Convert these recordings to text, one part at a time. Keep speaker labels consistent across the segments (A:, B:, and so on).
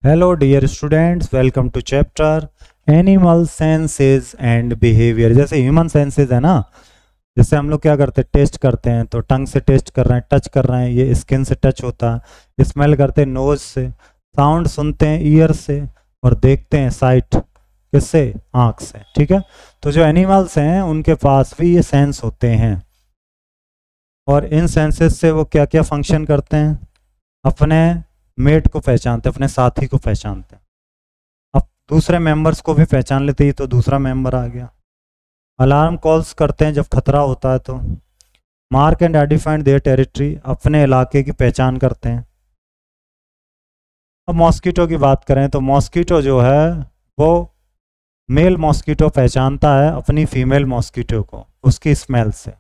A: Hello dear students, welcome to chapter animal senses and behaviour. जैसे human senses है ना, जैसे हम लोग क्या करते हैं, टेस्ट करते हैं तो टंग से टेस्ट कर रहे हैं, टच कर रहे हैं, ये स्किन से टच होता है। स्मेल करते हैं नोज से, साउंड सुनते हैं ईयर से, और देखते हैं साइट किससे, आँख से। ठीक है, तो जो एनिमल्स हैं उनके पास भी ये सेंस होते हैं, और इन सेंसेस से वो क्या क्या फंक्शन करते हैं, अपने मेट को पहचानते, अपने साथी को पहचानते हैं, अब दूसरे मेंबर्स को भी पहचान लेते ही तो दूसरा मेंबर आ गया। अलार्म कॉल्स करते हैं जब खतरा होता है तो। Mark and identify their territory, अपने इलाके की पहचान करते हैं। अब मॉस्किटो की बात करें तो मॉस्किटो जो है वो मेल मॉस्किटो पहचानता है अपनी फीमेल मॉस्किटो को उसकी स्मेल से।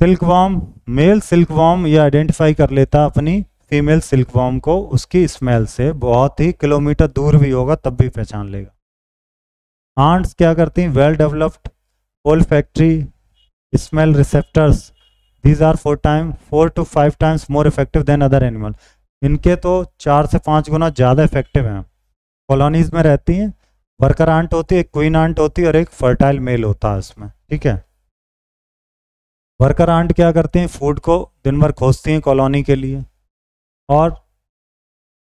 A: सिल्कवॉर्म, मेल सिल्कवॉर्म ये आइडेंटिफाई कर लेता अपनी फीमेल सिल्कवॉर्म को उसकी स्मेल से, बहुत ही किलोमीटर दूर भी होगा तब भी पहचान लेगा। आंट्स क्या करती हैं, well developed olfactory smell receptors, these are 4 to 5 times more effective than other animal. इनके तो 4 से 5 गुना ज़्यादा इफेक्टिव हैं। कॉलोनीज में रहती हैं, वर्कर आंट होती है, एक क्वीन आंट होती है और एक फर्टाइल मेल होता है उसमें। ठीक है, वर्कर आंट क्या करती हैं, फूड को दिन भर खोजती हैं कॉलोनी के लिए, और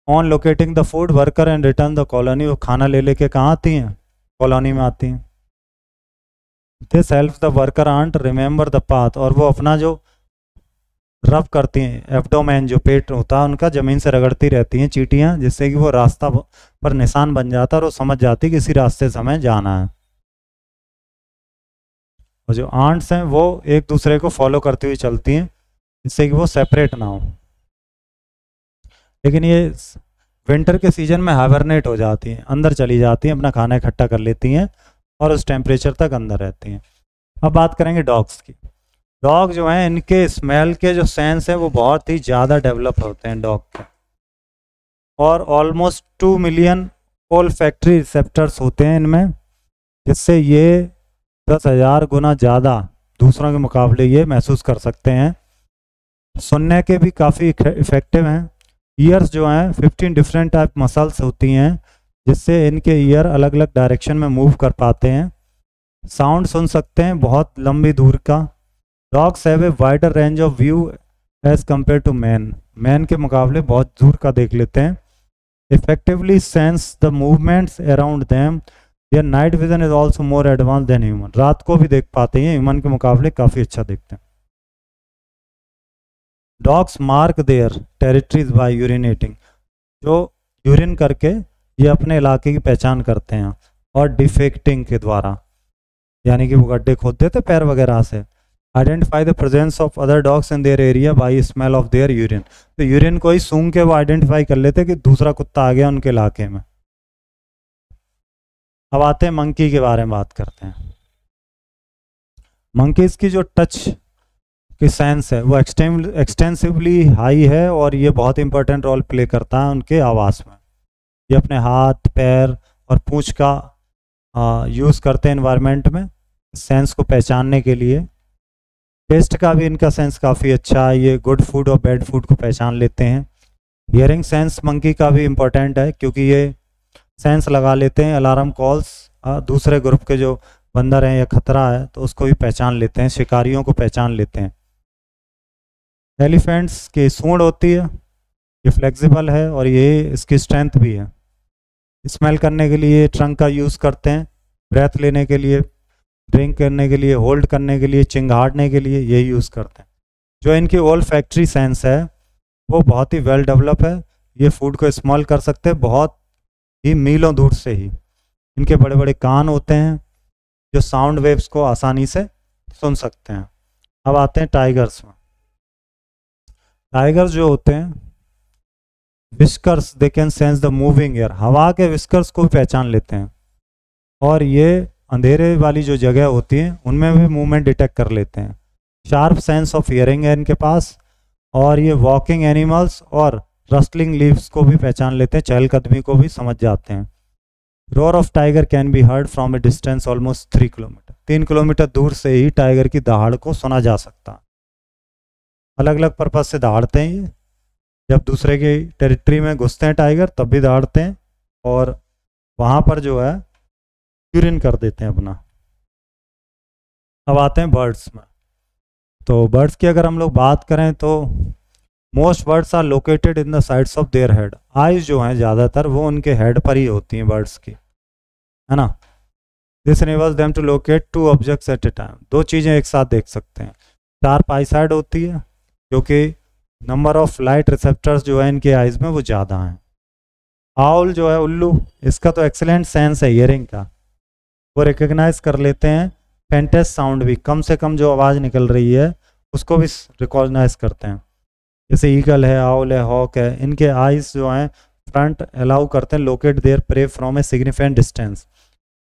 A: on locating the food worker and return the colony, वो खाना ले लेके कहाँ आती हैं, कॉलोनी में आती हैं। This helps the worker ant remember the path, और वो अपना जो रब करती हैं, एब्डोमेन जो पेट होता है उनका, ज़मीन से रगड़ती रहती हैं चींटियाँ, जिससे कि वो रास्ता पर निशान बन जाता है और वो समझ जाती है कि इसी रास्ते से हमें जाना है। और जो आंट्स हैं वो एक दूसरे को फॉलो करती हुई चलती हैं जिससे कि वो सेपरेट ना हो। लेकिन ये विंटर के सीजन में हाइबरनेट हो जाती हैं, अंदर चली जाती हैं, अपना खाना इकट्ठा कर लेती हैं और उस टेम्परेचर तक अंदर रहती हैं। अब बात करेंगे डॉग्स की। डॉग जो हैं इनके स्मेल के जो सेंस है वो बहुत ही ज़्यादा डेवलप होते हैं डॉग के, और ऑलमोस्ट 2 मिलियन ओल्फैक्टरी रिसेप्टर्स होते हैं इनमें, जिससे ये 10,000 गुना ज़्यादा दूसरों के मुकाबले ये महसूस कर सकते हैं। सुनने के भी काफ़ी इफ़ेक्टिव हैं। ईयर्स जो हैं 15 डिफरेंट टाइप मसल्स होती हैं, जिससे इनके ईयर अलग अलग डायरेक्शन में मूव कर पाते हैं। साउंड सुन सकते हैं बहुत लंबी दूर का। Dogs have a wider range of view as compared to man, man के मुकाबले बहुत दूर का देख लेते हैं। Effectively sense the movements around them, there night vision is also more advance than human, रात को भी देख पाते हैं, ह्यूमन के मुकाबले काफ़ी अच्छा देखते हैं। Dogs mark their territories by urinating, जो यूरिन करके ये अपने इलाके की पहचान करते हैं, और डिफेक्टिंग के द्वारा, यानी कि वो गड्ढे खोद देते पैर वगैरह से। Identify the presence of other dogs in their area bye smell of their urine, तो यूरिन को ही सूंघ के वो आइडेंटिफाई कर लेते कि दूसरा कुत्ता आ गया उनके इलाके में। अब आते हैं मंकी के बारे में बात करते हैं। मंकीज की जो टच की सेंस है वो एक्सटेंसिवली हाई है, और ये बहुत इंपॉर्टेंट रोल प्ले करता है उनके आवास में। ये अपने हाथ, पैर और पूंछ का यूज़ करते हैं एनवायरनमेंट में सेंस को पहचानने के लिए। टेस्ट का भी इनका सेंस काफ़ी अच्छा है, ये गुड फूड और बैड फूड को पहचान लेते हैं। हियरिंग सेंस मंकी का भी इम्पोर्टेंट है, क्योंकि ये सेंस लगा लेते हैं अलार्म कॉल्स, दूसरे ग्रुप के जो बंदर हैं या खतरा है तो उसको भी पहचान लेते हैं, शिकारियों को पहचान लेते हैं। एलिफेंट्स की सूंड होती है, ये फ्लेक्सिबल है और ये इसकी स्ट्रेंथ भी है। स्मेल करने के लिए ट्रंक का यूज़ करते हैं, ब्रेथ लेने के लिए, ड्रिंक करने के लिए, होल्ड करने के लिए, चिंगाड़ने के लिए यही यूज़ करते हैं। जो इनकी ओल्फैक्टरी सेंस है वो बहुत ही वेल डेवलप है, ये फूड को स्मेल कर सकते हैं बहुत ही मीलों दूर से ही। इनके बड़े बड़े कान होते हैं जो साउंड वेव्स को आसानी से सुन सकते हैं। अब आते हैं टाइगर्स में। टाइगर्स जो होते हैं whiskers, they can sense the moving air, हवा के विस्कर्स को भी पहचान लेते हैं, और ये अंधेरे वाली जो जगह होती है उनमें भी मूवमेंट डिटेक्ट कर लेते हैं। शार्प सेंस ऑफ हियरिंग है इनके पास, और ये वॉकिंग एनिमल्स और रस्टलिंग लीव्स को भी पहचान लेते हैं, चहलकदमी को भी समझ जाते हैं। Roar of tiger can be heard from A distance almost 3 kilometre, 3 kilometre दूर से ही टाइगर की दहाड़ को सुना जा सकता है। अलग अलग पर्पज से दहाड़ते हैं ये, जब दूसरे की टेरिटरी में घुसते हैं टाइगर तब भी दौड़ते हैं और वहाँ पर जो है यूरिन कर देते हैं अपना। अब आते हैं बर्ड्स में। तो बर्ड्स की अगर हम लोग बात करें तो most birds are located in the sides of their head. Eyes जो हैं ज़्यादातर वो उनके हेड पर ही होती हैं बर्ड्स की, है ना। This enables them to locate two objects at a time। दो चीज़ें एक साथ देख सकते हैं। शार्प आई साइड होती है क्योंकि नंबर ऑफ लाइट रिसेप्टर्स जो है इनके आइज में वो ज़्यादा हैं। आउल जो है उल्लू, इसका तो एक्सीलेंट सेंस है हियरिंग का, वो रिकग्नाइज कर लेते हैं फेंटेस्ट साउंड भी, कम से कम जो आवाज़ निकल रही है उसको भी रिकॉग्नाइज करते हैं। जैसे ईगल है, आउल है, हॉक है, इनके आइज जो हैं फ्रंट अलाउ करते हैं locate their prey from a significant distance.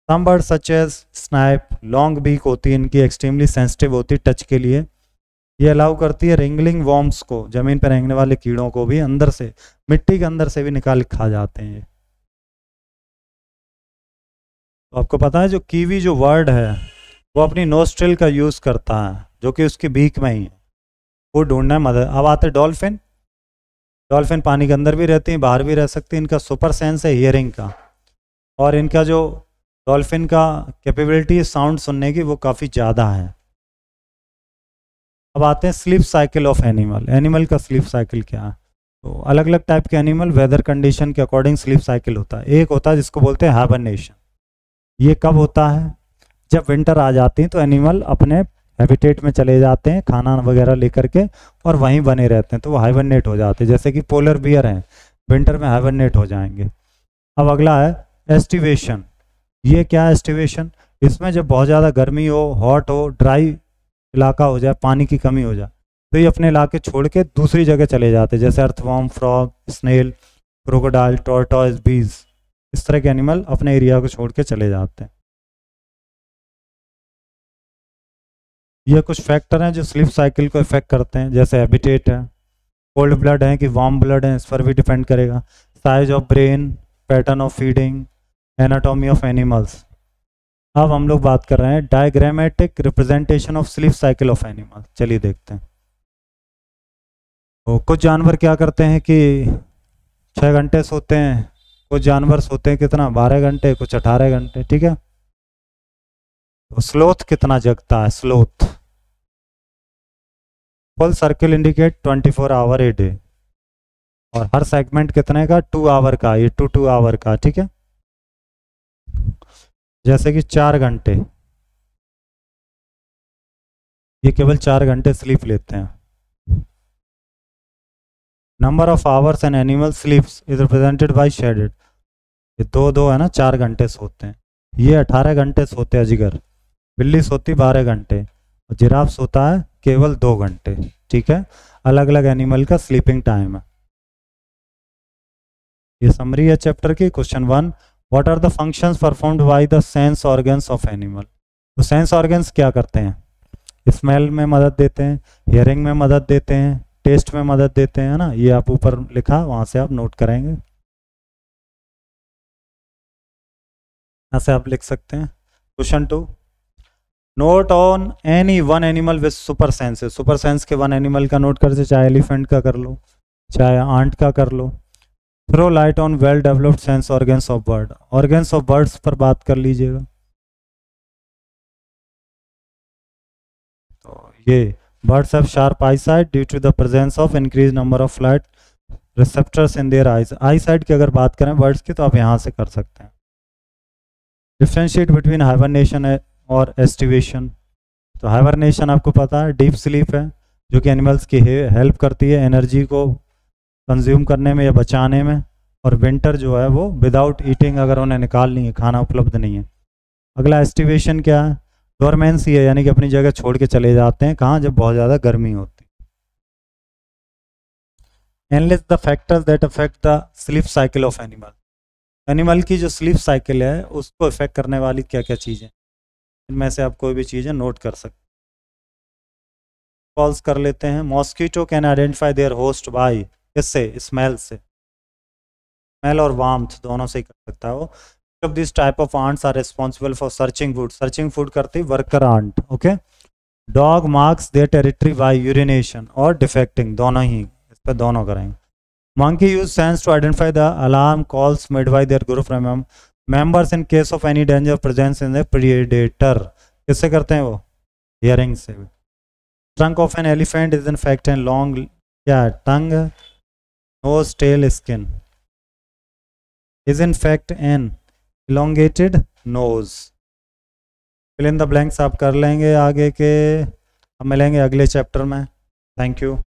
A: Some bird such as snipe, long beak होती है इनकी, एक्सट्रीमली सेंसिटिव होती है टच के लिए। ये अलाउ करती है रिंगलिंग वॉर्म्स को, ज़मीन पर रेंगने वाले कीड़ों को भी अंदर से, मिट्टी के अंदर से भी निकाल खा जाते हैं ये। तो आपको पता है जो कीवी जो वर्ड है वो अपनी नोस्ट्रिल का यूज़ करता है जो कि उसकी बीक में ही है, वो ढूंढना है मदद। अब आते डॉल्फिन। डॉल्फिन पानी के अंदर भी रहती हैं, बाहर भी रह सकती हैं। इनका सुपर सेंस है हियरिंग का, और इनका जो डॉल्फिन का कैपेबिलिटी साउंड सुनने की वो काफ़ी ज़्यादा है। अब आते हैं sleep cycle of animal. Animal का स्लीप साइकिल क्या है? तो अलग अलग टाइप के एनिमल वेदर कंडीशन के अकॉर्डिंग स्लीप साइकिल होता है। एक होता है जिसको बोलते हैं हाइबरनेशन। ये कब होता है? जब विंटर आ जाती है तो एनिमल अपने हैबिटेट में चले जाते हैं खाना वगैरह लेकर के और वहीं बने रहते हैं, तो वो हाइबरनेट हो जाते हैं। जैसे कि पोलर बियर हैं, विंटर में हाइबरनेट हो जाएंगे। अब अगला है एस्टिवेशन। ये क्या है एस्टिवेशन? इसमें जब बहुत ज़्यादा गर्मी हो, हॉट हो, ड्राई इलाका हो जाए, पानी की कमी हो जाए, तो ये अपने इलाके छोड़ के दूसरी जगह चले जाते हैं। जैसे earthworm, frog, snail, crocodile, tortoise, bees, इस तरह के एनिमल अपने एरिया को छोड़ के चले जाते हैं। ये कुछ फैक्टर हैं जो स्लीप साइकिल को इफेक्ट करते हैं। जैसे हैबिटेट है, कोल्ड ब्लड है कि वार्म ब्लड है, इस पर भी डिपेंड करेगा। Size of brain, pattern of feeding, anatomy of animals. अब हम लोग बात कर रहे हैं diagrammatic representation of sleep cycle of animal. चलिए देखते हैं। तो कुछ जानवर क्या करते हैं कि 6 घंटे सोते हैं, कुछ जानवर सोते हैं कितना 12 घंटे, कुछ 18 घंटे, ठीक है। तो स्लोथ कितना जगता है? Sloth full circle indicate 24 hour a day, और हर सेगमेंट कितने का? 2 आवर का, ये 2 आवर का, ठीक है। जैसे कि 4 घंटे, ये केवल 4 घंटे स्लीप लेते हैं। Number of hours an animal स्लीप्स is represented by shaded. ये 2 है ना, 4 घंटे सोते हैं। ये 18 घंटे सोते हैं अजगर, बिल्ली सोती 12 घंटे, और जिराफ सोता है केवल 2 घंटे, ठीक है। अलग अलग एनिमल का स्लीपिंग टाइम है। ये समरी है चैप्टर की। Question 1, what are the functions performed by the sense organs of animal. तो सेंस ऑर्गन्स क्या करते हैं? स्मेल में मदद देते हैं, हियरिंग में मदद देते हैं, टेस्ट में मदद देते हैं, है ना। ये आप ऊपर लिखा, वहां से आप नोट करेंगे, ऐसे आप लिख सकते हैं। Question 2, note on any one animal with super senses. Super sense के 1 एनिमल का नोट कर दे, चाहे एलिफेंट का कर लो, चाहे आंट का कर लो। Throw light on well developed sense organs of bird. Organs of birds पर बात कर लीजिएगा। तो ये birds have sharp eyesight due to the presence of increase number of light receptors in their eyes. Eyesight की अगर बात करें बर्ड्स की तो आप यहाँ से कर सकते हैं। डिफ्रेंशिएट बिटवीन हाइबरनेशन और एस्टिवेशन। तो हाइबरनेशन आपको पता है डीप स्लीप है, जो कि एनिमल्स की हेल्प करती है एनर्जी को कंज्यूम करने में या बचाने में। और विंटर जो है वो विदाउट ईटिंग, अगर उन्हें निकालनी है, खाना उपलब्ध नहीं है। अगला एस्टिवेशन क्या है? डोरमेंसी है, यानी कि अपनी जगह छोड़ के चले जाते हैं। कहाँ? जब बहुत ज़्यादा गर्मी होती है। Analyse the factors that affect the sleep cycle of animal. Animal की जो स्लीप साइकिल है उसको इफेक्ट करने वाली क्या क्या चीज़ें, इनमें से आप कोई भी चीज़ें नोट कर सकते हैं। कॉल्स कर लेते हैं। Mosquito can identify their host by, किससे? स्मेल से। स्मेल और वार्मथ दोनों से ही कर सकता है वो। Of this type of ants are responsible for searching food. Searching food करती worker ant, okay. Dog marks their territory by urination और डिफेक्टिंग, दोनों ही, इस पर दोनों करेंगे। Monkey use sense to identify the alarm calls made by their group members in case of any danger presence in the predator. किससे करते हैं वो? Hearing से. Trunk of an elephant is in fact a long, क्या tongue, nose, tail, skin. Is in fact an elongated nose. Fill in the blanks आप कर लेंगे आगे के. अब मिलेंगे अगले चैप्टर में. Thank you.